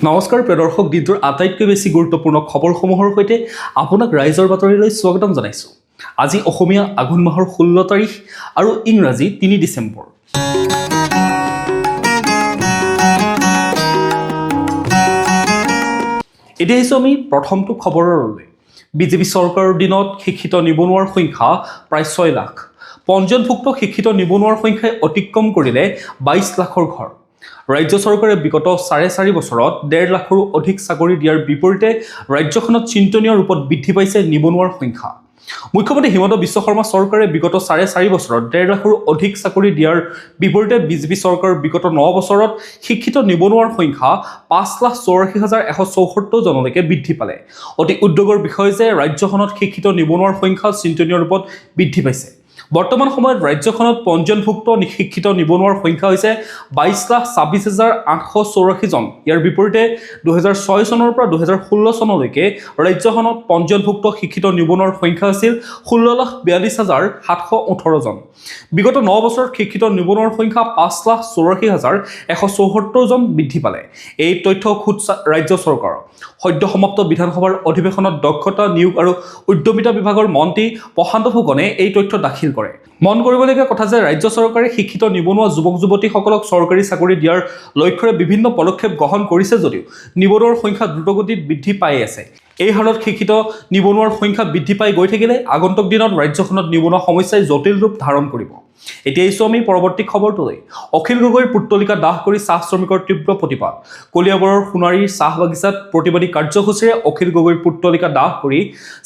নমস্কাৰ প্ৰিয় দৰ্শক, দিনটোৰ আটাইতকৈ বেছি গুৰুত্বপূৰ্ণ খবৰসমূহৰ সৈতে আপোনাক ৰাইজৰ বাতৰিলৈ স্বাগতম জনাইছোঁ। আজি অসমীয়া আঘোণ মাহৰ 16 তাৰিখ আৰু ইংৰাজী 3 ডিচেম্বৰ। এতিয়া আহিছোঁ আমি প্ৰথমটো খবৰলৈ। বিজেপি চৰকাৰৰ দিনত শিক্ষিত নিবনুৱাৰ সংখ্যা প্ৰায় 6 লাখ। পঞ্জীয়নভুক্ত শিক্ষিত নিবনুৱাৰ সংখ্যাই অতিক্ৰম কৰিলে 22 লাখৰ ঘৰ। ৰাজ্য চৰকাৰে বিগত 4.5 বছৰত 1.5 লাখৰো অধিক চাকৰি দিয়াৰ বিপৰীতে ৰাজ্যখনত চিন্তনীয় ৰূপত বৃদ্ধি পাইছে নিবনুৱাৰ সংখ্যা। মুখ্যমন্ত্ৰী হিমন্ত বিশ্ব শৰ্মা চৰকাৰে বিগত 4.5 বছৰত 1.5 লাখৰো অধিক চাকৰি দিয়াৰ বিপৰীতে বিজেপি চৰকাৰৰ বিগত 9 বছৰত শিক্ষিত নিবনুৱাৰ সংখ্যা 5,84,174 জনলৈকে বৃদ্ধি পালে। অতি উদ্যোগৰ বিষয় যে ৰাজ্যখনত শিক্ষিত নিবনুৱাৰ সংখ্যা চিন্তনীয় ৰূপত বৃদ্ধি পাইছে। বৰ্তমান সময়ত ৰাজ্যখনত পঞ্জীয়নভুক্ত শিক্ষিত নিবনুৱাৰ সংখ্যা হৈছে 22,26,884 জন। ইয়াৰ বিপৰীতে 2006 চনৰ পৰা 2016 চনলৈকে ৰাজ্যখনত পঞ্জীয়নভুক্ত শিক্ষিত নিবনুৱাৰ সংখ্যা আছিল 16,42,718 জন। বিগত 9 বছৰত শিক্ষিত নিবনুৱাৰ সংখ্যা 5,84,174 জন বৃদ্ধি পালে। এই তথ্য খুদ ৰাজ্য চৰকাৰৰ সদ্য সমাপ্ত বিধানসভাৰ অধিৱেশনত দক্ষতা নিয়োগ আৰু উদ্যমিতা বিভাগৰ মন্ত্ৰী প্ৰশান্ত ফুকনে এই তথ্য দাখিল কৰে। মন কৰিবলগীয়া কথা যে ৰাজ্য চৰকাৰে শিক্ষিত নিবনুৱা যুৱক যুৱতীসকলক চৰকাৰী চাকৰি দিয়াৰ লক্ষ্যৰে বিভিন্ন পদক্ষেপ গ্ৰহণ কৰিছে যদিও নিবনুৱাৰ সংখ্যা দ্ৰুতগতিত বৃদ্ধি পাই আছে। এই হাৰত শিক্ষিত নিবনুৱাৰ সংখ্যা বৃদ্ধি পাই গৈ থাকিলে আগন্তুক দিনত ৰাজ্যখনত নিবনুৱা সমস্যাই জটিল ৰূপ ধাৰণ কৰিব। এতিয়া আহিছোঁ আমি পৰৱৰ্তী খবৰটোলৈ। অখিল গগৈৰ পুত্তলিকা দাহ কৰি চাহ শ্ৰমিকৰ তীব্ৰ প্ৰতিবাদ। কলিয়াবৰৰ সোণাৰীৰ চাহ বাগিচাত প্ৰতিবাদী কাৰ্যসূচীৰে অখিল গগৈৰ পুত্তলিকা দাহ কৰি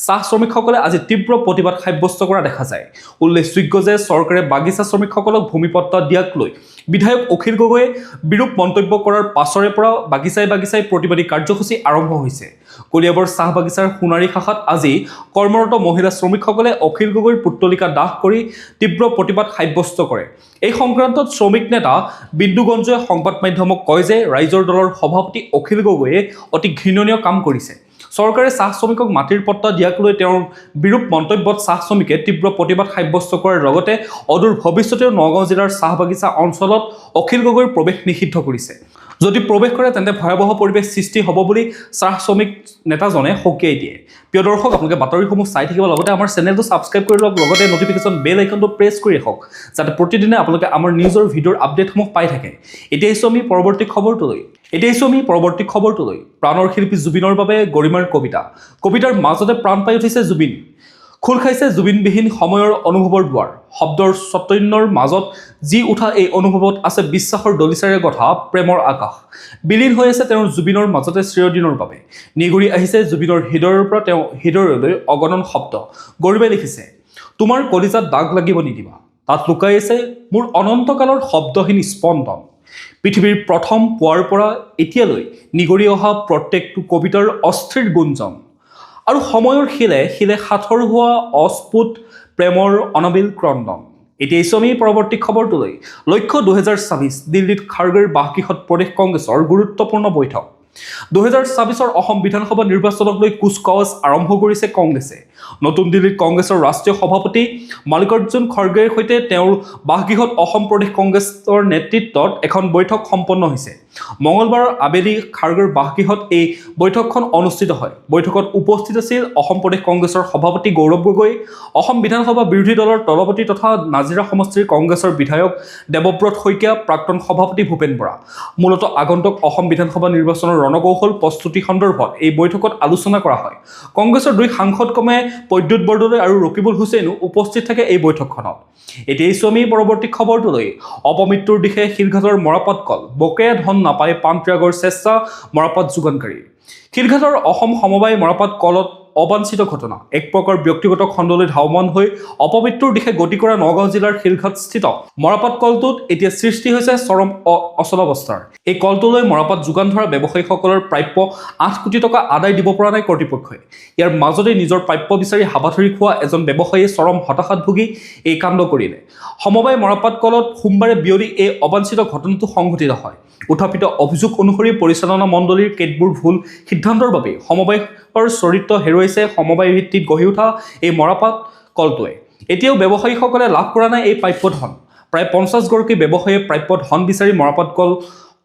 চাহ শ্ৰমিকসকলে আজি তীব্ৰ প্ৰতিবাদ সাব্যস্ত কৰা দেখা যায়। উল্লেখযোগ্য যে চৰকাৰে বাগিচা শ্ৰমিকসকলক ভূমিপট্টা দিয়াক লৈ বিধায়ক অখিল গগৈয়ে বিৰূপ মন্তব্য কৰাৰ পাছৰে পৰা বাগিচাই বাগিচাই প্ৰতিবাদী কাৰ্যসূচী আৰম্ভ হৈছে। কলিয়াবৰ চাহ বাগিচাৰ সোণাৰী শাখাত আজি কৰ্মৰত মহিলা শ্ৰমিকসকলে অখিল গগৈৰ পুত্তলিকা দাহ কৰি তীব্ৰ প্ৰতিবাদ সাব্যস্ত কৰে। এই সংক্ৰান্তত শ্ৰমিক নেতা বিন্দু গঞ্জয়ে সংবাদ মাধ্যমক কয় যে ৰাইজৰ দলৰ সভাপতি অখিল গগৈয়ে অতি ঘৃণনীয় কাম কৰিছে। চৰকাৰে চাহ শ্ৰমিকক মাটিৰ পট্টা দিয়াক লৈ তেওঁৰ বিৰূপ মন্তব্যত চাহ শ্ৰমিকে তীব্ৰ প্ৰতিবাদ সাব্যস্ত কৰাৰ লগতে অদূৰ ভৱিষ্যতেও নগাঁও জিলাৰ চাহ বাগিচা অঞ্চলত অখিল গগৈৰ প্ৰৱেশ নিষিদ্ধ কৰিছে। যদি প্ৰৱেশ কৰে তেন্তে ভয়াৱহ পৰিৱেশ সৃষ্টি হ'ব বুলি চাহ শ্ৰমিক নেতাজনে সকীয়াই দিয়ে। প্ৰিয় দৰ্শক, আপোনালোকে বাতৰিসমূহ চাই থাকিব, লগতে আমাৰ চেনেলটো ছাবস্ক্ৰাইব কৰি লওক, লগতে নটিফিকেশ্যন বেল আইকনটো প্ৰেছ কৰি ৰাখক যাতে প্ৰতিদিনে আপোনালোকে আমাৰ নিউজৰ ভিডিঅ'ৰ আপডেটসমূহ পাই থাকে। এতিয়া আহিছোঁ আমি পৰৱৰ্তী খবৰটোলৈ। প্ৰাণৰ শিল্পী জুবিনৰ বাবে গৰিমাৰ কবিতাৰ মাজতে প্ৰাণ পাই উঠিছে জুবিন। খোল খাইছে জুবিনবিহীন সময়ৰ অনুভৱৰ দুৱাৰ। শব্দৰ চৈতন্যৰ মাজত যি উঠা এই অনুভৱত আছে বিশ্বাসৰ দলিচাৰে গঠা প্ৰেমৰ আকাশ। বিলীন হৈ আছে তেওঁৰ জুবিনৰ মাজতে চিৰদিনৰ বাবে। নিগুৰি আহিছে জুবিনৰ হৃদয়ৰ পৰা তেওঁ হৃদয়লৈ অগণন শব্দ। গৰিমাই লিখিছে, তোমাৰ কলিজাত দাগ লাগিব নিদিবা, তাত লুকাই আছে মোৰ অনন্তকালৰ শব্দহীন স্পন্দন। পৃথিৱীৰ প্ৰথম পুৱাৰ পৰা এতিয়ালৈ নিগৰি অহা প্ৰত্যেকটো কবিতাৰ অস্থিৰ গুঞ্জন আৰু সময়ৰ শিলে শিলে সাঁথৰ হোৱা অস্ফুট প্ৰেমৰ অনাবিল ক্ৰন্দন। এতিয়া আহিছোঁ আমি পৰৱৰ্তী খবৰটোলৈ। লক্ষ্য 2024। দিল্লীত খাৰ্গেৰ বাসগৃহত প্ৰদেশ কংগ্ৰেছৰ গুৰুত্বপূৰ্ণ বৈঠক। 2024 অসম বিধানসভা নিৰ্বাচনক লৈ কুচকাৱাজ আৰম্ভ কৰিছে কংগ্ৰেছে। নতুন দিল্লীত কংগ্ৰেছৰ ৰাষ্ট্ৰীয় সভাপতি মাল্লিকাৰ্জুন খৰ্গেৰ সৈতে তেওঁৰ বাসগৃহত অসম প্ৰদেশ কংগ্ৰেছৰ নেতৃত্বত এখন বৈঠক সম্পন্ন হৈছে। মঙলবাৰ আবেলি খাৰ্গেৰ বাসগৃহত এই বৈঠকখন অনুষ্ঠিত হয়। বৈঠকত উপস্থিত আছিল অসম প্ৰদেশ কংগ্ৰেছৰ সভাপতি গৌৰৱ গগৈ, অসম বিধানসভা বিৰোধী দলৰ দলপতি তথা নাজিৰা সমষ্টিৰ কংগ্ৰেছৰ বিধায়ক দেৱব্ৰত শইকীয়া, প্ৰাক্তন সভাপতি ভূপেন বৰা। মূলতঃ আগন্তুক অসম বিধানসভা নিৰ্বাচনৰ ৰণকৌশল প্ৰস্তুতি সন্দৰ্ভত এই বৈঠকত আলোচনা কৰা হয়। কংগ্ৰেছৰ 2 সাংসদ ক্ৰমে প্ৰদ্যুৎ বৰদলৈ আৰু ৰকিবুল হুছেইনো উপস্থিত থাকে এই বৈঠকখনত। এতিয়া আহিছোঁ আমি পৰৱৰ্তী খবৰটোলৈ। অপমৃত্যুৰ দিশে শিলঘাটৰ মৰাপাট কল, বকেয়া ধন নাপায় পাণ ত্যাগৰ চেষ্টা মৰাপাট যোগানকাৰী। শিলঘাটৰ অসম সমবায় মৰাপাট কলত অবাঞ্ছিত ঘটনা। এক প্ৰকাৰ ব্যক্তিগত খণ্ডলৈ ধাৱমান হৈ অপমৃত্যুৰ দিশে গতি কৰা নগাঁও জিলাৰ শিলঘাটস্থিত মৰাপাট কলটোত এতিয়া সৃষ্টি হৈছে চৰম অচলাৱস্থাৰ। এই কলটোলৈ মৰাপাট যোগান ধৰা ব্যৱসায়ীসকলৰ প্ৰাপ্য 8 কোটি টকা আদায় দিব পৰা নাই কৰ্তৃপক্ষই। ইয়াৰ মাজতে নিজৰ প্ৰাপ্য বিচাৰি হাবাথুৰি খোৱা এজন ব্যৱসায়ীয়ে চৰম হতাশাত ভুগি এই কাণ্ড কৰিলে। সমবায় মৰাপাট কলত সোমবাৰে বিয়লি এই অবাঞ্ছিত ঘটনাটো সংঘটিত হয়। উত্থাপিত অভিযোগ অনুসৰি পৰিচালনা মণ্ডলীৰ কেতবোৰ ভুল সিদ্ধান্তৰ বাবে সমবায়ৰ চৰিত্ৰ হেৰুৱাইছে সমবায় ভিত্তিত গঢ়ি উঠা এই মৰাপাট কলটোৱে। এতিয়াও ব্যৱসায়ীসকলে লাভ কৰা নাই এই প্ৰাপ্য ধন। প্ৰায় 50 গৰাকী ব্যৱসায়ীয়ে প্ৰাপ্য ধন বিচাৰি মৰাপাট কল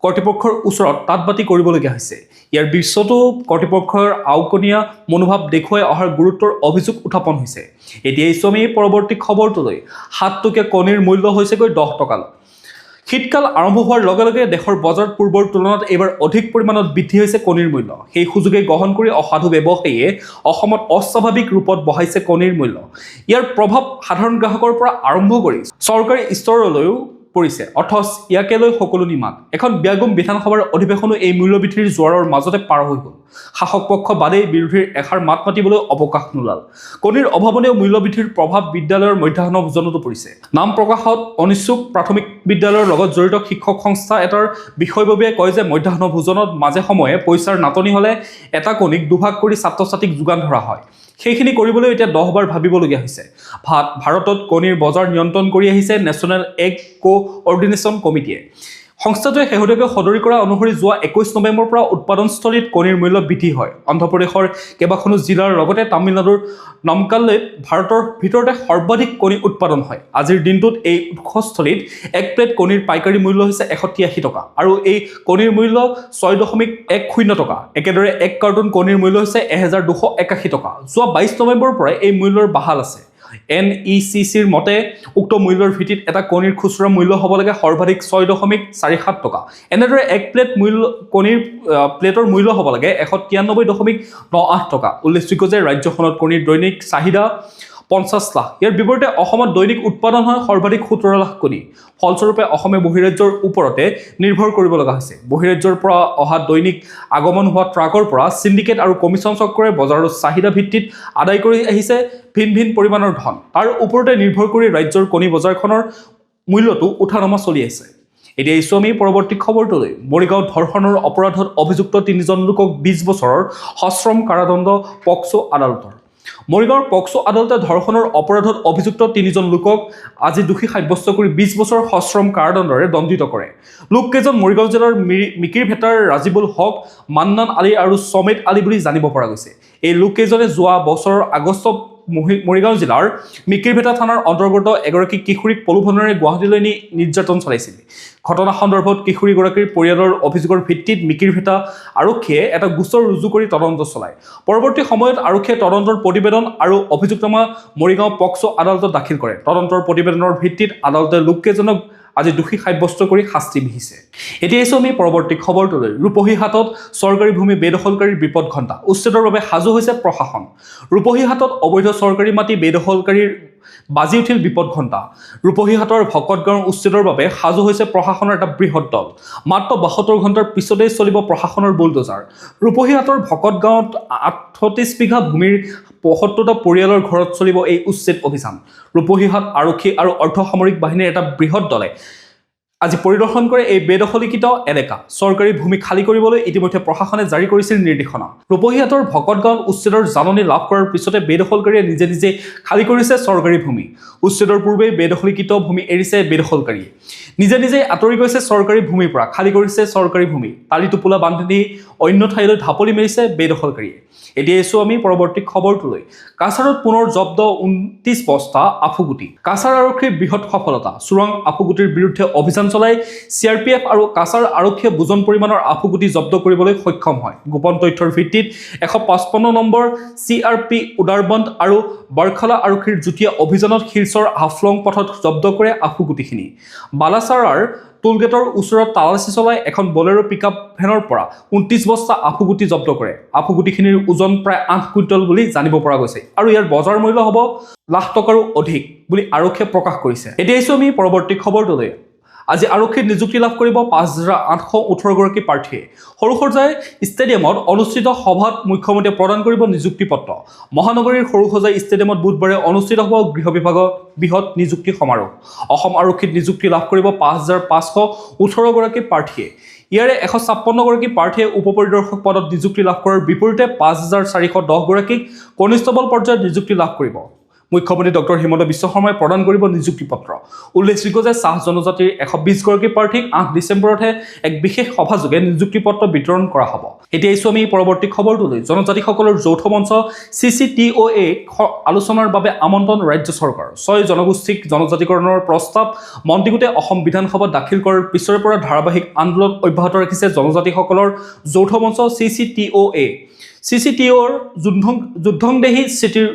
কৰ্তৃপক্ষৰ ওচৰত তাঁতবাতি কৰিবলগীয়া হৈছে। ইয়াৰ পিছতো কৰ্তৃপক্ষৰ আওকনীয়া মনোভাৱ দেখুৱাই অহাৰ গুৰুত্বৰ অভিযোগ উত্থাপন হৈছে। এতিয়া আমি পৰৱৰ্তী খবৰটোলৈ 7 টকীয়া কণীৰ মূল্য হৈছেগৈ 10 টকালৈ। শীতকাল আৰম্ভ হোৱাৰ লগে লগে দেশৰ বজাৰত পূৰ্বৰ তুলনাত এইবাৰ অধিক পৰিমাণত বৃদ্ধি হৈছে কণীৰ মূল্য। সেই সুযোগে গ্ৰহণ কৰি অসাধু ব্যৱসায়ীয়ে অসমত অস্বাভাৱিক ৰূপত বঢ়াইছে কণীৰ মূল্য। ইয়াৰ প্ৰভাৱ সাধাৰণ গ্ৰাহকৰ পৰা আৰম্ভ কৰি চৰকাৰী স্তৰলৈও পৰিছে, অথচ ইয়াকে লৈ সকলো নিমাত। এখন ব্যাগুম বিধানসভাৰ অধিৱেশনো এই মূল্যবৃদ্ধিৰ জোৱাৰৰ মাজতে পাৰ হৈ গ'ল। শাসক পক্ষ বাদেই বিৰোধীৰ এষাৰ মাত মাতিবলৈ অৱকাশ নোলাল। কণীৰ অভাৱনীয় মূল্যবৃদ্ধিৰ প্ৰভাৱ বিদ্যালয়ৰ মধ্যাহ্ন ভোজনতো পৰিছে। নাম প্ৰকাশত অনিচ্ছুক প্ৰাথমিক বিদ্যালয়ৰ লগত জড়িত শিক্ষক সংস্থা এটাৰ বিষয়ববীয়াই কয় যে মধ্যাহ্ন ভোজনত মাজে সময়ে পইচাৰ নাটনি হ'লে এটা কণীক দুভাগ কৰি ছাত্ৰ-ছাত্ৰীক যোগান ধৰা হয়। সেইখিনি কৰিবলৈ এতিয়া 10 বাৰ ভাবিবলগীয়া হৈছে। ভাৰতত কণীৰ বজাৰ নিয়ন্ত্ৰণ কৰি আহিছে নেশ্যনেল এগ কোঅৰ্ডিনেশ্যন কমিটিয়ে। সংস্থাটোৱে শেহতীয়াকৈ সদৰি কৰা অনুসৰি যোৱা 21 নৱেম্বৰৰ পৰা উৎপাদনস্থলীত কণীৰ মূল্য বৃদ্ধি হয়। অন্ধ্ৰপ্ৰদেশৰ কেইবাখনো জিলাৰ লগতে তামিলনাডুৰ নমকাল্লৈত ভাৰতৰ ভিতৰতে সৰ্বাধিক কণী উৎপাদন হয়। আজিৰ দিনটোত এই উৎসস্থলীত এক প্লেট কণীৰ পাইকাৰী মূল্য হৈছে 183 টকা আৰু এই কণীৰ মূল্য 6.10 টকা। একেদৰে এক কাৰ্টুন কণীৰ মূল্য হৈছে 1281 টকা। যোৱা 22 নৱেম্বৰৰ পৰাই এই মূল্যৰ বাহাল আছে। NECCৰ মতে উক্ত মূল্যৰ ভিত্তিত এটা কণীৰ খুচুৰা মূল্য হ'ব লাগে সৰ্বাধিক 6.47 টকা। এনেদৰে এক প্লেট কণীৰ প্লেটৰ মূল্য হ'ব লাগে 193.98 টকা। উল্লেখযোগ্য যে ৰাজ্যখনত কণীৰ দৈনিক চাহিদা 50 লাখ। ইয়াৰ বিপৰীতে অসমত দৈনিক উৎপাদন হয় সৰ্বাধিক 17 লাখ কণী। ফলস্বৰূপে অসমে বহিৰাজ্যৰ ওপৰতে নিৰ্ভৰ কৰিব লগা হৈছে। বহিৰাজ্যৰ পৰা অহা দৈনিক আগমন হোৱা ট্ৰাকৰ পৰা চিণ্ডিকেট আৰু কমিশ্যন চক্ৰই বজাৰৰ চাহিদা ভিত্তিত আদায় কৰি আহিছে ভিন ভিন পৰিমাণৰ ধন। তাৰ ওপৰতে নিৰ্ভৰ কৰি ৰাজ্যৰ কণী বজাৰখনৰ মূল্যটো উঠা নমা চলি আছে। এতিয়া আমি পৰৱৰ্তী খবৰটোলৈ। মৰিগাঁও ধৰ্ষণৰ অপৰাধত অভিযুক্ত 3জন লোকক 20 বছৰৰ সশ্ৰম কাৰাদণ্ড পক্সো আদালতৰ। মৰিগাঁৱৰ পক্সো আদালতে ধৰ্ষণৰ অপৰাধত অভিযুক্ত 3জন লোকক আজি দোষী সাব্যস্ত কৰি 20 বছৰ সশ্ৰম কাৰাদণ্ডৰে দণ্ডিত কৰে। লোককেইজন মৰিগাঁও জিলাৰ মিকিৰভেটাৰ ৰাজিবুল হক, মান্নান আলী আৰু সমেত আলী বুলি জানিব পৰা গৈছে। এই লোককেইজনে যোৱা বছৰৰ আগষ্টত মৰিগাঁও জিলাৰ মিকিৰভেটা থানাৰ অন্তৰ্গত এগৰাকী কিশোৰীক প্ৰলোভনেৰে গুৱাহাটীলৈ নি নিৰ্যাতন চলাইছিল। ঘটনা সন্দৰ্ভত কিশোৰীগৰাকীৰ পৰিয়ালৰ অভিযোগৰ ভিত্তিত মিকিৰভেটা আৰক্ষীয়ে এটা গোচৰ ৰুজু কৰি তদন্ত চলায়। পৰৱৰ্তী সময়ত আৰক্ষীয়ে তদন্তৰ প্ৰতিবেদন আৰু অভিযোগনামা মৰিগাঁও পক্সো আদালতত দাখিল কৰে। তদন্তৰ প্ৰতিবেদনৰ ভিত্তিত আদালতে লোককেইজনক আজি দোষী সাব্যস্ত কৰি শাস্তি বিহিছে। এতিয়া আমি পৰৱৰ্তী খবৰটোলৈ। ৰূপহীহাটত চৰকাৰী ভূমি বেদখলকাৰীৰ বিপদ ঘণ্টা। উচ্ছেদৰ বাবে সাজু হৈছে প্ৰশাসন। ৰূপহীহাটত অবৈধ চৰকাৰী মাটি বেদখলকাৰীৰ বাজি উঠিল বিপদ ঘণ্টা। ৰূপহীহাটৰ ভকত গাঁৱৰ উচ্ছেদৰ বাবে সাজু হৈছে প্ৰশাসনৰ এটা বৃহৎ দল। মাত্ৰ 72 ঘণ্টাৰ পিছতেই চলিব প্ৰশাসনৰ বুলডোজাৰ। ৰূপহীহাটৰ ভকত গাঁৱত 38 বিঘা ভূমিৰ 75টা পৰিয়ালৰ ঘৰত চলিব এই উচ্ছেদ অভিযান। ৰূপহীহাট আৰক্ষী আৰু অৰ্ধসামৰিক বাহিনীৰ এটা বৃহৎ দলে আজি পৰিদৰ্শন কৰে এই বেদখলীকৃত এলেকা। চৰকাৰী ভূমি খালী কৰিবলৈ ইতিমধ্যে প্ৰশাসনে জাৰি কৰিছিল নিৰ্দেশনা। ৰূপহীহাটৰ ভকত গাঁৱত উচ্ছেদৰ জাননী লাভ কৰাৰ পিছতে বেদখলকাৰীয়ে নিজে নিজে খালী কৰিছে চৰকাৰী ভূমি। উচ্ছেদৰ পূৰ্বেই বেদখলীকৃত ভূমি এৰিছে বেদখলকাৰীয়ে। নিজে নিজেই আঁতৰি গৈছে চৰকাৰী ভূমিৰ পৰা, খালী কৰিছে চৰকাৰী ভূমি। টালি টোপোলা বান্ধি অন্য ঠাইলৈ ঢাপলি মেলিছে বেদখলকাৰীয়ে। এতিয়া আমি পৰৱৰ্তী খবৰটোলৈ। কাছাৰত পুনৰ জব্দ 29 বস্তা আফুগুটি। কাছাৰ আৰক্ষীৰ বৃহৎ সফলতা। চোৰাং আফুগুটিৰ বিৰুদ্ধে অভিযান চলাই CRPF আৰু কাছাৰ আৰক্ষীয়ে বুজন পৰিমাণৰ আফুগুটি জব্দ কৰিবলৈ সক্ষম হয়। গোপন তথ্যৰ ভিত্তিত 155 নম্বৰ CRP উদাৰবন্দ আৰু বাৰখালা আৰক্ষীৰ যুটীয়া অভিযানত শিলচৰ হাফলং পথত জব্দ কৰে আফুগুটিখিনি। বালাচাৰাৰ টোলগেটৰ ওচৰত তালাচী চলাই এখন বলেৰো পিকআপ ভেনৰ পৰা 29 বস্তা আফুগুটি জব্দ কৰে। আফুগুটিখিনিৰ ওজন প্ৰায় 8 কুইণ্টল বুলি জানিব পৰা গৈছে আৰু ইয়াৰ বজাৰ মূল্য হ'ব লাখ টকাৰো অধিক বুলি আৰক্ষীয়ে প্ৰকাশ কৰিছে। এতিয়া আমি পৰৱৰ্তী খবৰটোলৈ। আজি আৰক্ষীত নিযুক্তি লাভ কৰিব 5818 গৰাকী প্ৰাৰ্থীয়ে। সৰুসজাই ষ্টেডিয়ামত অনুষ্ঠিত সভাত মুখ্যমন্ত্ৰীয়ে প্ৰদান কৰিব নিযুক্তি পত্ৰ। মহানগৰীৰ সৰুসজাই ষ্টেডিয়ামত বুধবাৰে অনুষ্ঠিত হ'ব গৃহ বিভাগৰ বৃহৎ নিযুক্তি সমাৰোহ। অসম আৰক্ষীত নিযুক্তি লাভ কৰিব 5518 গৰাকী প্ৰাৰ্থীয়ে। ইয়াৰে 156 গৰাকী প্ৰাৰ্থীয়ে উপ পৰিদৰ্শক পদত নিযুক্তি লাভ কৰাৰ বিপৰীতে 5410 গৰাকীক কনিষ্টবল পৰ্যায়ত নিযুক্তি লাভ কৰিব। মুখ্যমন্ত্ৰী ডক্টৰ হিমন্ত বিশ্ব শৰ্মাই প্ৰদান কৰিব নিযুক্তি পত্ৰ। উল্লেখযোগ্য যে চাহ জনজাতিৰ 120 গৰাকী প্ৰাৰ্থীক 8 ডিচেম্বৰতহে এক বিশেষ সভাযোগে নিযুক্তি পত্ৰ বিতৰণ কৰা হ'ব। এতিয়া আহিছোঁ আমি পৰৱৰ্তী খবৰটোলৈ। জনজাতিসকলৰ যৌথ মঞ্চ CCTOA আলোচনাৰ বাবে আমন্ত্ৰণ ৰাজ্য চৰকাৰ। 6 জনগোষ্ঠীক জনজাতিকৰণৰ প্ৰস্তাৱ মন্ত্ৰীগোটে অসম বিধানসভাত দাখিল কৰাৰ পিছৰে পৰা ধাৰাবাহিক আন্দোলন অব্যাহত ৰাখিছে জনজাতিসকলৰ যৌথ মঞ্চ CCTOA। CCTOৰ যুদ্ধংদেহী স্থিতিৰ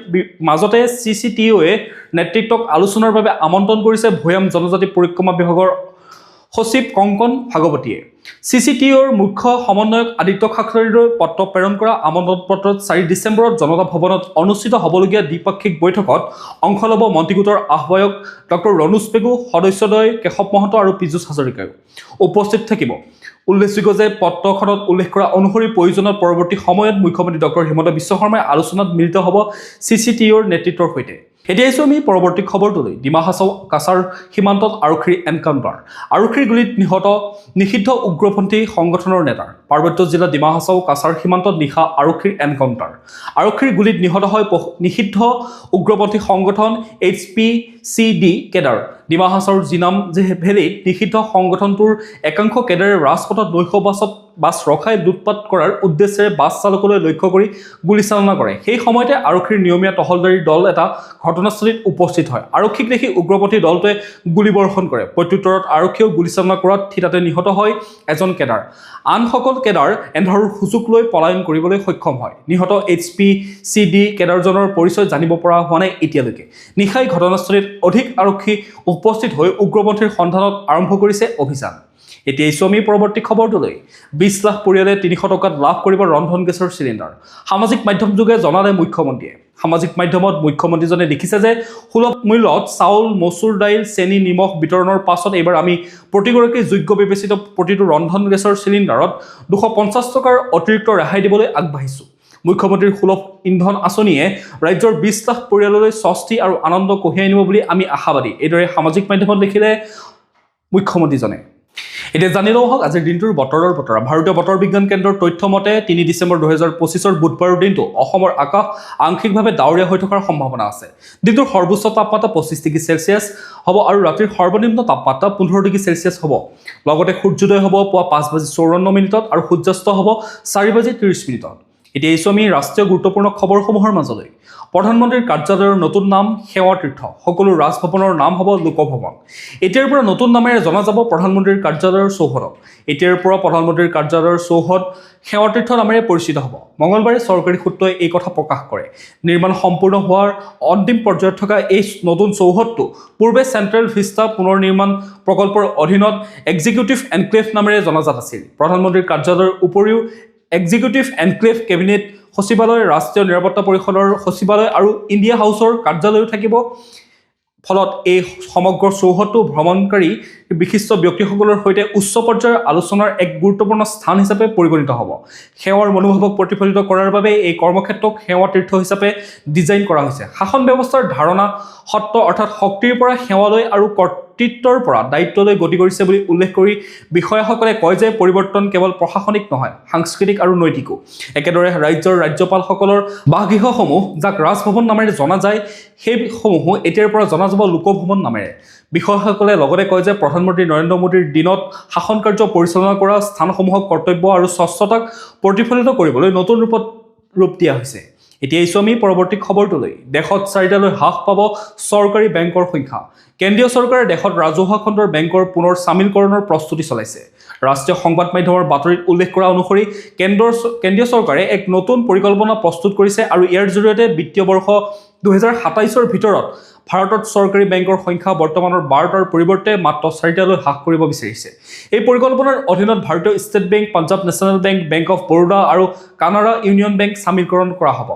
মাজতে CCTOয়ে নেতৃত্বক আলোচনাৰ বাবে আমন্ত্ৰণ কৰিছে ভৈয়াম জনজাতি পৰিক্ৰমা বিভাগৰ সচিব কংকন ভাগৱতীয়ে। CCTOৰ মুখ্য সমন্বয়ক আদিত্য খাখৰাৰীলৈ পত্ৰ প্ৰেৰণ কৰা আমন্ত্ৰণ পত্ৰত 4 ডিচেম্বৰত জনতা ভৱনত অনুষ্ঠিত হ'বলগীয়া দ্বিপাক্ষিক বৈঠকত অংশ ল'ব মন্ত্ৰীগোটৰ আহ্বায়ক ডক্টৰ ৰণোজ পেগু, সদস্যদ্বয় কেশৱ মহন্ত আৰু পীযুষ হাজৰিকায়ো উপস্থিত থাকিব। উল্লেখযোগ্য যে পত্ৰখনত উল্লেখ কৰা অনুসৰি প্ৰয়োজনত পৰৱৰ্তী সময়ত মুখ্যমন্ত্ৰী ডক্টৰ হিমন্ত বিশ্ব শৰ্মাই আলোচনাত মিলিত হ'ব CCTOৰ নেতৃত্বৰ সৈতে। এতিয়া আহিছোঁ আমি পৰৱৰ্তী খবৰটোলৈ। ডিমা হাছাও কাছাৰ সীমান্তত আৰক্ষীৰ এনকাউণ্টাৰ। আৰক্ষীৰ গুলীত নিষিদ্ধ উগ্ৰপন্থী সংগঠনৰ নেতাৰ। পাৰ্বত্য জিলা ডিমা হাছাও কাছাৰ সীমান্তত নিশা আৰক্ষীৰ এনকাউণ্টাৰ। আৰক্ষীৰ গুলীত নিহত হয় নিষিদ্ধ উগ্ৰপন্থী সংগঠন HPCD কেডাৰ। ডিমা হাছাওৰ জিনাম ভেলীত নিষিদ্ধ সংগঠনটোৰ একাংশ কেডাৰে ৰাজপথত নৈশ বাছ ৰখাই লুটপাট কৰাৰ উদ্দেশ্যেৰে বাছ চালকলৈ লক্ষ্য কৰি গুলীচালনা কৰে। সেই সময়তে আৰক্ষীৰ নিয়মীয়া টহলদাৰী দল এটা ঘটনাস্থলীত উপস্থিত হয়। আৰক্ষীক দেখি উগ্ৰপন্থী দলটোৱে গুলীবৰ্ষণ কৰে। প্ৰত্যুত্তৰত আৰক্ষীয়েও গুলীচালনা কৰাত থিতাতে নিহত হয় এজন কেডাৰ। আনসকল কেডাৰ এন্ধাৰৰ সুযোগ লৈ পলায়ন কৰিবলৈ সক্ষম হয়। নিহত HPCD কেডাৰজনৰ পৰিচয় জানিব পৰা হোৱা নাই এতিয়ালৈকে। নিশাই ঘটনাস্থলীত অধিক আৰক্ষী উপস্থিত হৈ উগ্ৰপন্থীৰ সন্ধানত আৰম্ভ কৰিছে অভিযান। এতিয়া আহিছোঁ আমি পৰৱৰ্তী খবৰটোলৈ। 20 লাখ পৰিয়ালে 300 টকাত লাভ কৰিব ৰন্ধন গেছৰ চিলিণ্ডাৰ। সামাজিক মাধ্যম যোগে জনালে মুখ্যমন্ত্ৰীয়ে। সামাজিক মাধ্যমত মুখ্যমন্ত্ৰীজনে লিখিছে যে সুলভ মূল্যত চাউল, মচুৰ দাইল, চেনি, নিমখ বিতৰণৰ পাছত এইবাৰ আমি প্ৰতিগৰাকী যোগ্য বিবেচিত প্ৰতিটো ৰন্ধন গেছৰ চিলিণ্ডাৰত 250 টকাৰ অতিৰিক্ত ৰেহাই দিবলৈ আগবাঢ়িছোঁ। মুখ্যমন্ত্ৰীৰ সুলভ ইন্ধন আঁচনিয়ে ৰাজ্যৰ 20 লাখ পৰিয়াললৈ স্বস্তি আৰু আনন্দ কঢ়িয়াই আনিব বুলি আমি আশাবাদী। এইদৰে সামাজিক মাধ্যমত লিখিলে মুখ্যমন্ত্ৰীজনে। এতিয়া জানি লওঁ হওক আজিৰ দিনটোৰ বতৰৰ বতৰা। ভাৰতীয় বতৰ বিজ্ঞান কেন্দ্ৰৰ তথ্য মতে 3 ডিচেম্বৰ 2025 বুধবাৰৰ দিনটো অসমৰ আকাশ আংশিকভাৱে ডাৱৰীয়া হৈ থকাৰ সম্ভাৱনা আছে। দিনটোৰ সৰ্বোচ্চ তাপমাত্ৰা 25 ডিগ্ৰী চেলছিয়াছ হ'ব আৰু ৰাতিৰ সৰ্বনিম্ন তাপমাত্ৰা 15 ডিগ্ৰী চেলছিয়াছ হ'ব। লগতে সূৰ্যোদয় হ'ব পুৱা 5:54 আৰু সূৰ্যাস্ত হ'ব 4:30। এতিয়া আহিছোঁ আমি ৰাষ্ট্ৰীয় গুৰুত্বপূৰ্ণ খবৰসমূহৰ মাজলৈ। প্ৰধানমন্ত্ৰীৰ কাৰ্যালয়ৰ নতুন নাম সেৱা তীৰ্থ। সকলো ৰাজভৱনৰ নাম হ'ব লোকভৱন। এতিয়াৰ পৰা নতুন নামেৰে জনা যাব প্ৰধানমন্ত্ৰীৰ কাৰ্যালয়ৰ চৌহদক। এতিয়াৰ পৰা প্ৰধানমন্ত্ৰীৰ কাৰ্যালয়ৰ চৌহদ সেৱা তীৰ্থ নামেৰে পৰিচিত হ'ব। মঙলবাৰে চৰকাৰী সূত্ৰই এই কথা প্ৰকাশ কৰে। নিৰ্মাণ সম্পূৰ্ণ হোৱাৰ অন্তিম পৰ্যায়ত থকা এই নতুন চৌহদটো পূৰ্বে চেণ্ট্ৰেল ভিষ্টা পুনৰ নিৰ্মাণ প্ৰকল্পৰ অধীনত এক্সিকিউটিভ এনক্লেভ নামেৰে জনাজাত আছিল। প্ৰধানমন্ত্ৰীৰ কাৰ্যালয়ৰ উপৰিও এক্সিকিউটিভ এনক্লেভ, কেবিনেট সচিবালয়, ৰাষ্ট্ৰীয় নিৰাপত্তা পৰিষদৰ সচিবালয় আৰু ইণ্ডিয়া হাউচৰ কাৰ্যালয়ো থাকিব। ফলত এই সমগ্ৰ চৌহদটো ভ্ৰমণকাৰী বিশিষ্ট ব্যক্তিসকলৰ সৈতে উচ্চ পৰ্যায়ৰ আলোচনাৰ এক গুৰুত্বপূৰ্ণ স্থান হিচাপে পৰিগণিত হ'ব। সেৱাৰ মনোভাৱক প্ৰতিফলিত কৰাৰ বাবে এই কৰ্মক্ষেত্ৰক সেৱা তীৰ্থ হিচাপে ডিজাইন কৰা হৈছে। শাসন ব্যৱস্থাৰ ধাৰণা সত্ত্ব অৰ্থাৎ শক্তিৰ পৰা সেৱালৈ আৰু কৰ্তৃত্বৰ পৰা দায়িত্বলৈ গতি কৰিছে বুলি উল্লেখ কৰি বিষয়াসকলে কয় যে পৰিৱৰ্তন কেৱল প্ৰশাসনিক নহয়, সাংস্কৃতিক আৰু নৈতিকো। একেদৰে ৰাজ্যৰ ৰাজ্যপালসকলৰ বাসগৃহসমূহ যাক ৰাজভৱন নামেৰে জনা যায় সেইসমূহো এতিয়াৰ পৰা জনা যাব লোকভৱন নামেৰে। বিষয়াসকলে লগতে কয় যে প্ৰধানমন্ত্ৰী নৰেন্দ্ৰ মোদীৰ দিনত শাসন কাৰ্য পৰিচালনা কৰা স্থানসমূহক কৰ্তব্য আৰু স্বচ্ছতাক প্ৰতিফলিত কৰিবলৈ নতুন ৰূপ দিয়া হৈছে। এতিয়া আহিছোঁ আমি পৰৱৰ্তী খবৰটোলৈ। দেশত 4টালৈ হ্ৰাস পাব চৰকাৰী বেংকৰ সংখ্যা। কেন্দ্ৰীয় চৰকাৰে দেশত ৰাজহুৱা খণ্ডৰ বেংকৰ পুনৰ চামিলকৰণৰ প্ৰস্তুতি চলাইছে। ৰাষ্ট্ৰীয় সংবাদ মাধ্যমৰ বাতৰিত উল্লেখ কৰা অনুসৰি কেন্দ্ৰীয় চৰকাৰে এক নতুন পৰিকল্পনা প্ৰস্তুত কৰিছে আৰু ইয়াৰ জৰিয়তে বিত্তীয় বৰ্ষ 2027ৰ ভিতৰত ভাৰতত চৰকাৰী বেংকৰ সংখ্যা বৰ্তমানৰ 12টাৰ পৰিৱৰ্তে মাত্ৰ 4টালৈ হ্ৰাস কৰিব বিচাৰিছে। এই পৰিকল্পনাৰ অধীনত ভাৰতীয় state bank, Punjab national bank, bank of Baroda আৰু কানাড়া ইউনিয়ন বেংক চামিলকৰণ কৰা হ'ব।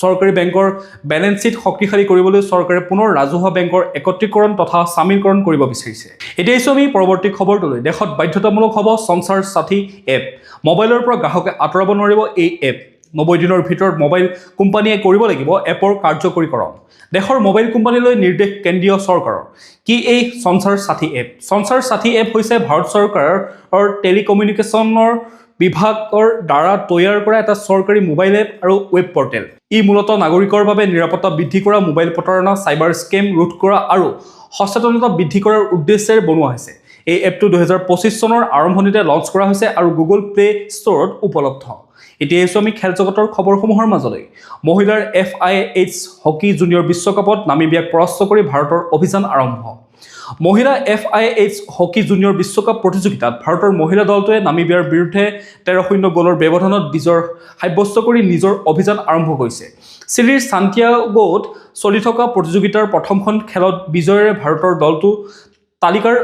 চৰকাৰী বেংকৰ বেলেন্স শ্বীট শক্তিশালী কৰিবলৈ চৰকাৰে পুনৰ ৰাজহুৱা বেংকৰ একত্ৰীকৰণ তথা চামিলকৰণ কৰিব বিচাৰিছে। এতিয়া আহিছোঁ আমি পৰৱৰ্তী খবৰটোলৈ। দেশত বাধ্যতামূলক হ'ব সঞ্চাৰ সাথী এপ। মোবাইলৰ পৰা গ্ৰাহকে আঁতৰাব নোৱাৰিব এই এপ। 90 দিনৰ ভিতৰত মোবাইল কোম্পানীয়ে কৰিব লাগিব এপৰ কাৰ্যকৰীকৰণ। দেশৰ মোবাইল কোম্পানীলৈ নিৰ্দেশ কেন্দ্ৰীয় চৰকাৰৰ। কি এই সঞ্চাৰ সাথী এপ? সঞ্চাৰ সাথী এপ হৈছে ভাৰত চৰকাৰৰ টেলিকমিউনিকেশ্যনৰ বিভাগৰ দ্বাৰা তৈয়াৰ কৰা এটা চৰকাৰী মোবাইল এপ আৰু ৱেব পৰ্টেল। ই মূলতঃ নাগৰিকৰ বাবে নিৰাপত্তা বৃদ্ধি কৰা, মোবাইল প্ৰতাৰণা, চাইবাৰ স্কেম ৰোধ কৰা আৰু সচেতনতা বৃদ্ধি কৰাৰ উদ্দেশ্যেৰে বনোৱা হৈছে। এই এপটো 2025 চনৰ আৰম্ভণিতে লঞ্চ কৰা হৈছে আৰু গুগল প্লে ষ্টৰত উপলব্ধ। এতিয়া আছো আমি খেল জগতৰ খবৰসমূহৰ মাজলৈ। মহিলাৰ FIH হকী জুনিয়ৰ বিশ্বকাপত নামিবিয়াক পৰাস্ত কৰি ভাৰতৰ অভিযান আৰম্ভ। মহিলা FIH হকী জুনিয়ৰ বিশ্বকাপ প্ৰতিযোগিতাত ভাৰতৰ মহিলা দলটোৱে নামিবিয়াৰ বিৰুদ্ধে 13-0 গ'লৰ ব্যৱধানত বিজয় সাব্যস্ত কৰি নিজৰ অভিযান আৰম্ভ কৰিছে। চিলিৰ সান্তিয়াগোত চলি থকা প্ৰতিযোগিতাৰ প্ৰথমখন খেলত বিজয়েৰে ভাৰতৰ দলটো তালিকাৰ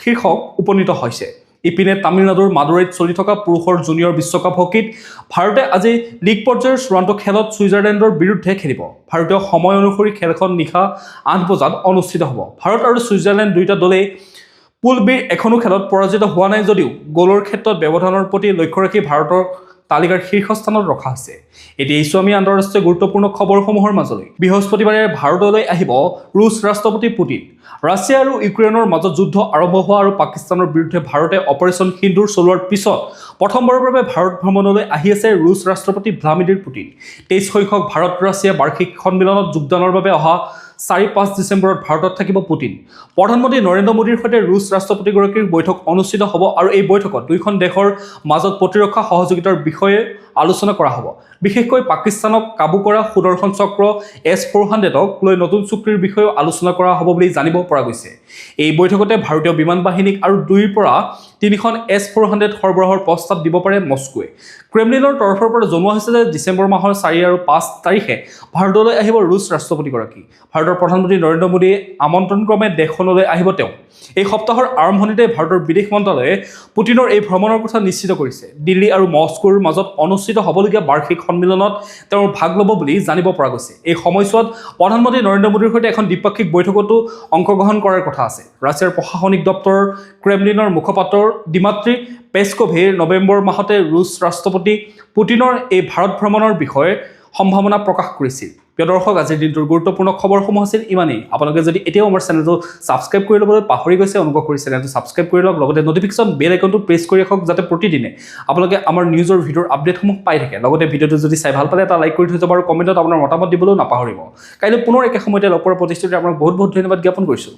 শীৰ্ষক উপনীত হৈছে। ইপিনে তামিলনাডুৰ মাদুৰাইত চলি থকা পুৰুষৰ জুনিয়ৰ বিশ্বকাপ হকীত ভাৰতে আজি লীগ পৰ্যায়ৰ চূড়ান্ত খেলত ছুইজাৰলেণ্ডৰ বিৰুদ্ধে খেলিব। ভাৰতীয় সময় অনুসৰি খেলখন নিশা 8 বজাত অনুষ্ঠিত হ'ব। ভাৰত আৰু ছুইজাৰলেণ্ড দুয়োটা দলেই পুল বিৰ এখনো খেলত পৰাজিত হোৱা নাই যদিও গ'লৰ ক্ষেত্ৰত ব্যৱধানৰ প্ৰতি লক্ষ্য ৰাখি ভাৰতৰ তালিকাৰ শীৰ্ষস্থানত ৰখা হৈছে। এতিয়া ইছো আমি আন্তঃৰাষ্ট্ৰীয় গুৰুত্বপূৰ্ণ খবৰসমূহৰ মাজলৈ। বৃহস্পতিবাৰে ভাৰতলৈ আহিব ৰুছ ৰাষ্ট্ৰপতি পুটিন। ৰাছিয়া আৰু ইউক্ৰেইনৰ মাজত যুদ্ধ আৰম্ভ হোৱা আৰু পাকিস্তানৰ বিৰুদ্ধে ভাৰতে অপাৰেচন সিন্দুৰ চলোৱাৰ পিছত প্ৰথমবাৰৰ বাবে ভাৰত ভ্ৰমণলৈ আহি আছে ৰুছ ৰাষ্ট্ৰপতি ভ্লাদিমিৰ পুটিন। 23 সংখ্যক ভাৰত ৰাছিয়া বাৰ্ষিক সন্মিলনত যোগদানৰ বাবে অহা 4-5 ডিচেম্বৰত ভাৰতত থাকিব পুটিন। প্ৰধানমন্ত্ৰী নৰেন্দ্ৰ মোদীৰ সৈতে ৰুছ ৰাষ্ট্ৰপতিগৰাকীৰ বৈঠক অনুষ্ঠিত হ'ব আৰু এই বৈঠকত দুয়োখন দেশৰ মাজত প্ৰতিৰক্ষা সহযোগিতাৰ বিষয়ে আলোচনা কৰা হ'ব। বিশেষকৈ পাকিস্তানক কাবু কৰা সুদৰ্শন চক্ৰ S-400ক লৈ নতুন চুক্তিৰ বিষয়েও আলোচনা কৰা হ'ব বুলি জানিব পৰা গৈছে। এই বৈঠকতে ভাৰতীয় বিমান বাহিনীক আৰু 2ৰ পৰা 3খন S-400 সৰবৰাহৰ প্ৰস্তাৱ দিব পাৰে মস্কোৱে। ক্ৰেমলিনৰ তৰফৰ পৰা জনোৱা হৈছে যে ডিচেম্বৰ মাহৰ 4 আৰু 5 তাৰিখে ভাৰতলৈ আহিব ৰুছ ৰাষ্ট্ৰপতিগৰাকী। ভাৰতৰ প্ৰধানমন্ত্ৰী নৰেন্দ্ৰ মোদীয়ে আমন্ত্ৰণক্ৰমে দেশখনলৈ আহিব তেওঁ। এই সপ্তাহৰ আৰম্ভণিতে ভাৰতৰ বিদেশ মন্ত্ৰালয়ে পুটিনৰ এই ভ্ৰমণৰ কথা নিশ্চিত কৰিছে। দিল্লী আৰু মস্কোৰ মাজত অনুষ্ঠিত হ'বলগীয়া বাৰ্ষিক সন্মিলনত তেওঁ ভাগ ল'ব বুলি জানিব পৰা গৈছে। এই সময়ছোৱাত প্ৰধানমন্ত্ৰী নৰেন্দ্ৰ মোদীৰ সৈতে এখন দ্বিপাক্ষিক বৈঠকতো অংশগ্ৰহণ কৰাৰ কথা আছে। ৰাছিয়াৰ প্ৰশাসনিক দপ্তৰৰ ক্ৰেমলিনৰ মুখপাত্ৰ দিমাত্ৰী পেস্কভে নৱেম্বৰ মাহতে ৰুছ ৰাষ্ট্ৰপতি পুটিনৰ এই ভাৰত ভ্ৰমণৰ বিষয়ে সম্ভাৱনা প্ৰকাশ কৰিছিল। প্ৰিয় দৰ্শক, আজিৰ দিনটোৰ গুৰুত্বপূৰ্ণ খবৰসমূহ আছিল ইমানেই। আপোনালোকে যদি এতিয়াও আমাৰ চেনেলটো ছাবস্ক্ৰাইব কৰি ল'বলৈ পাহৰি গৈছে, অনুগ্ৰহ কৰি চেনেলটো ছাবস্ক্ৰাইব কৰি লওক, লগতে নটিফিকেশ্যন বেল আইকনটো প্ৰেছ কৰি ৰাখক যাতে প্ৰতিদিনে আপোনালোকে আমাৰ নিউজৰ ভিডিঅ'ৰ আপডেটসমূহ পাই থাকে। লগতে ভিডিঅ'টো যদি চাই ভাল পালে এটা লাইক কৰি থৈ যাব আৰু কমেণ্টত আপোনাৰ মতামত দিবলৈও নাপাহৰিব। কাইলৈ পুনৰ একে সময়তে লগ পোৱাৰ প্ৰতিশ্ৰুতিৰে আপোনাক বহুত বহুত ধন্যবাদ জ্ঞাপন কৰিছোঁ।